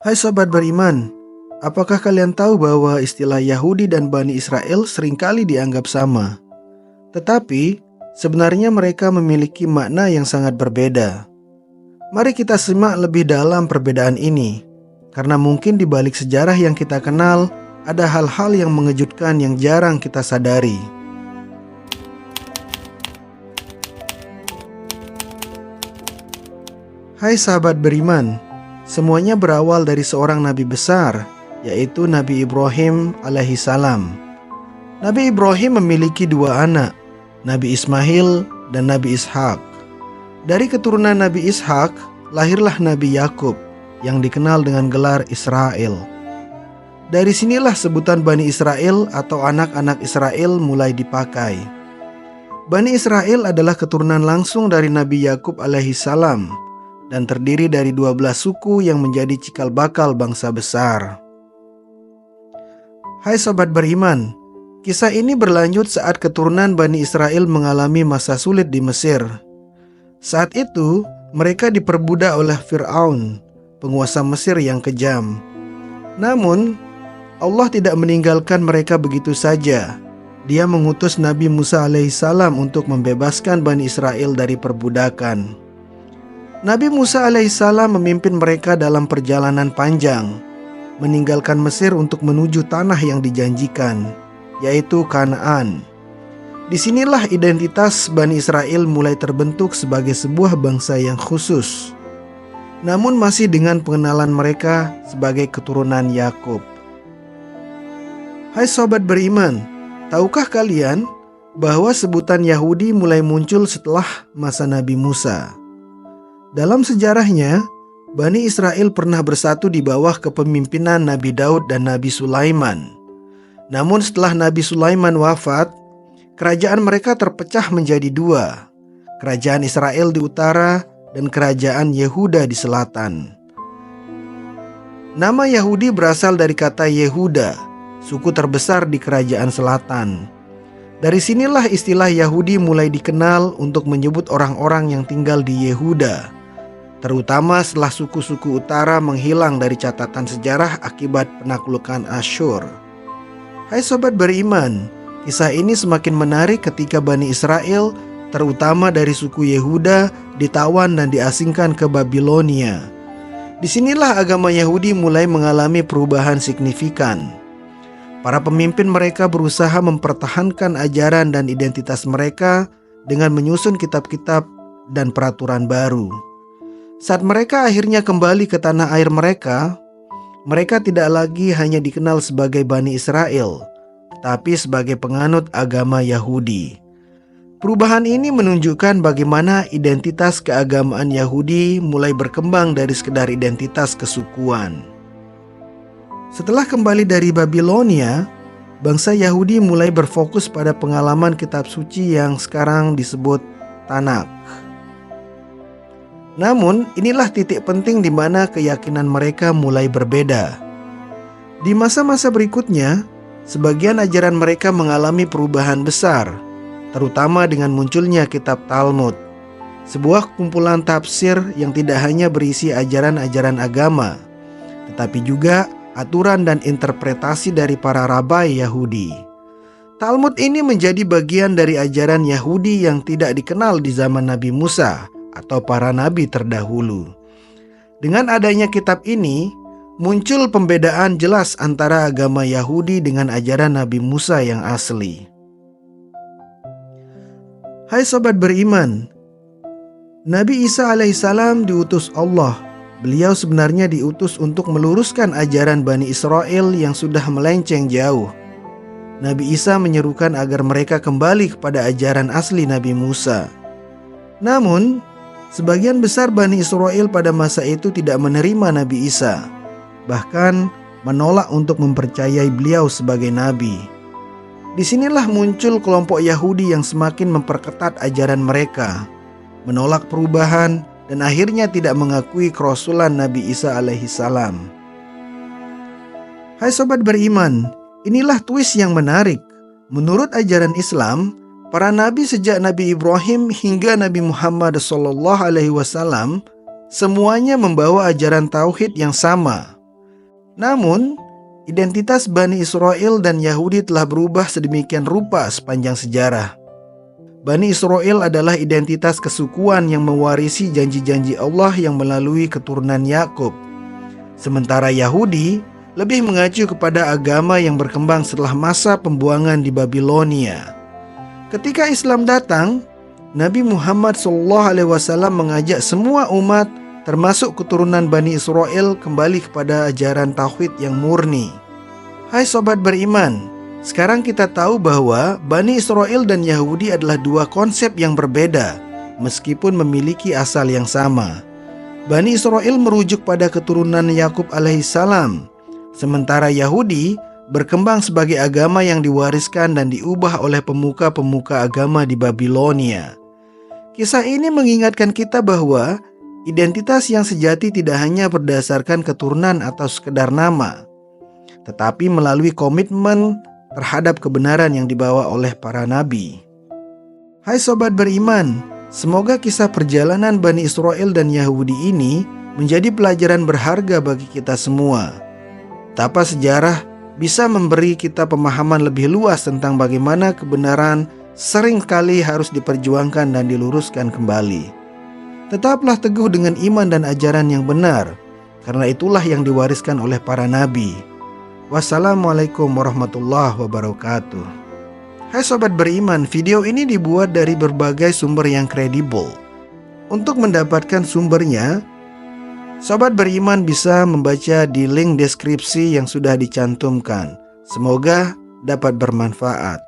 Hai sobat beriman, apakah kalian tahu bahwa istilah Yahudi dan Bani Israel seringkali dianggap sama? Tetapi, sebenarnya mereka memiliki makna yang sangat berbeda. Mari kita simak lebih dalam perbedaan ini, karena mungkin di balik sejarah yang kita kenal, ada hal-hal yang mengejutkan yang jarang kita sadari. Hai sahabat beriman, semuanya berawal dari seorang nabi besar, yaitu Nabi Ibrahim alaihissalam. Nabi Ibrahim memiliki dua anak, Nabi Ismail dan Nabi Ishak. Dari keturunan Nabi Ishak, lahirlah Nabi Yakub yang dikenal dengan gelar Israel. Dari sinilah sebutan Bani Israel atau anak-anak Israel mulai dipakai. Bani Israel adalah keturunan langsung dari Nabi Yakub alaihissalam dan terdiri dari 12 suku yang menjadi cikal bakal bangsa besar. Hai sobat beriman, kisah ini berlanjut saat keturunan Bani Israel mengalami masa sulit di Mesir. Saat itu, mereka diperbudak oleh Fir'aun, penguasa Mesir yang kejam. Namun, Allah tidak meninggalkan mereka begitu saja. Dia mengutus Nabi Musa alaihissalam untuk membebaskan Bani Israel dari perbudakan. Nabi Musa alaihissalam memimpin mereka dalam perjalanan panjang, meninggalkan Mesir untuk menuju tanah yang dijanjikan, yaitu Kanaan. Disinilah identitas Bani Israel mulai terbentuk sebagai sebuah bangsa yang khusus, namun masih dengan pengenalan mereka sebagai keturunan Yakub. Hai sobat beriman, tahukah kalian bahwa sebutan Yahudi mulai muncul setelah masa Nabi Musa? Dalam sejarahnya, Bani Israel pernah bersatu di bawah kepemimpinan Nabi Daud dan Nabi Sulaiman. Namun setelah Nabi Sulaiman wafat, kerajaan mereka terpecah menjadi dua, kerajaan Israel di utara dan kerajaan Yehuda di selatan. Nama Yahudi berasal dari kata Yehuda, suku terbesar di kerajaan selatan. Dari sinilah istilah Yahudi mulai dikenal untuk menyebut orang-orang yang tinggal di Yehuda, terutama setelah suku-suku utara menghilang dari catatan sejarah akibat penaklukan Asyur. Hai sobat beriman, kisah ini semakin menarik ketika Bani Israel, terutama dari suku Yehuda, ditawan dan diasingkan ke Babilonia. Disinilah agama Yahudi mulai mengalami perubahan signifikan. Para pemimpin mereka berusaha mempertahankan ajaran dan identitas mereka dengan menyusun kitab-kitab dan peraturan baru. Saat mereka akhirnya kembali ke tanah air mereka, mereka tidak lagi hanya dikenal sebagai Bani Israel, tapi sebagai penganut agama Yahudi. Perubahan ini menunjukkan bagaimana identitas keagamaan Yahudi mulai berkembang dari sekedar identitas kesukuan. Setelah kembali dari Babilonia, bangsa Yahudi mulai berfokus pada pengalaman kitab suci yang sekarang disebut Tanakh. Namun, inilah titik penting di mana keyakinan mereka mulai berbeda. Di masa-masa berikutnya, sebagian ajaran mereka mengalami perubahan besar, terutama dengan munculnya kitab Talmud, sebuah kumpulan tafsir yang tidak hanya berisi ajaran-ajaran agama, tetapi juga aturan dan interpretasi dari para rabai Yahudi. Talmud ini menjadi bagian dari ajaran Yahudi yang tidak dikenal di zaman Nabi Musa atau para nabi terdahulu. Dengan adanya kitab ini, muncul pembedaan jelas antara agama Yahudi dengan ajaran Nabi Musa yang asli. Hai sobat beriman, Nabi Isa alaihissalam diutus Allah. Beliau sebenarnya diutus untuk meluruskan ajaran Bani Israel yang sudah melenceng jauh. Nabi Isa menyerukan agar mereka kembali kepada ajaran asli Nabi Musa. Namun, sebagian besar Bani Israel pada masa itu tidak menerima Nabi Isa, bahkan menolak untuk mempercayai beliau sebagai nabi. Disinilah muncul kelompok Yahudi yang semakin memperketat ajaran mereka, menolak perubahan, dan akhirnya tidak mengakui kerasulan Nabi Isa alaihissalam. Hai sobat beriman, inilah twist yang menarik. Menurut ajaran Islam, para nabi sejak Nabi Ibrahim hingga Nabi Muhammad SAW semuanya membawa ajaran tauhid yang sama. Namun, identitas Bani Israel dan Yahudi telah berubah sedemikian rupa sepanjang sejarah. Bani Israel adalah identitas kesukuan yang mewarisi janji-janji Allah yang melalui keturunan Yakub. Sementara Yahudi lebih mengacu kepada agama yang berkembang setelah masa pembuangan di Babilonia. Ketika Islam datang, Nabi Muhammad SAW mengajak semua umat termasuk keturunan Bani Israel kembali kepada ajaran tauhid yang murni. Hai sobat beriman, sekarang kita tahu bahwa Bani Israel dan Yahudi adalah dua konsep yang berbeda, meskipun memiliki asal yang sama. Bani Israel merujuk pada keturunan Yakub alaihissalam, sementara Yahudi berkembang sebagai agama yang diwariskan dan diubah oleh pemuka-pemuka agama di Babilonia. Kisah ini mengingatkan kita bahwa identitas yang sejati tidak hanya berdasarkan keturunan atau sekedar nama, tetapi melalui komitmen terhadap kebenaran yang dibawa oleh para nabi. Hai sobat beriman, semoga kisah perjalanan Bani Israel dan Yahudi ini menjadi pelajaran berharga bagi kita semua. Betapa sejarah bisa memberi kita pemahaman lebih luas tentang bagaimana kebenaran sering kali harus diperjuangkan dan diluruskan kembali. Tetaplah teguh dengan iman dan ajaran yang benar, karena itulah yang diwariskan oleh para nabi. Wassalamualaikum warahmatullahi wabarakatuh. Hai sobat beriman, video ini dibuat dari berbagai sumber yang kredibel. Untuk mendapatkan sumbernya, sobat beriman bisa membaca di link deskripsi yang sudah dicantumkan. Semoga dapat bermanfaat.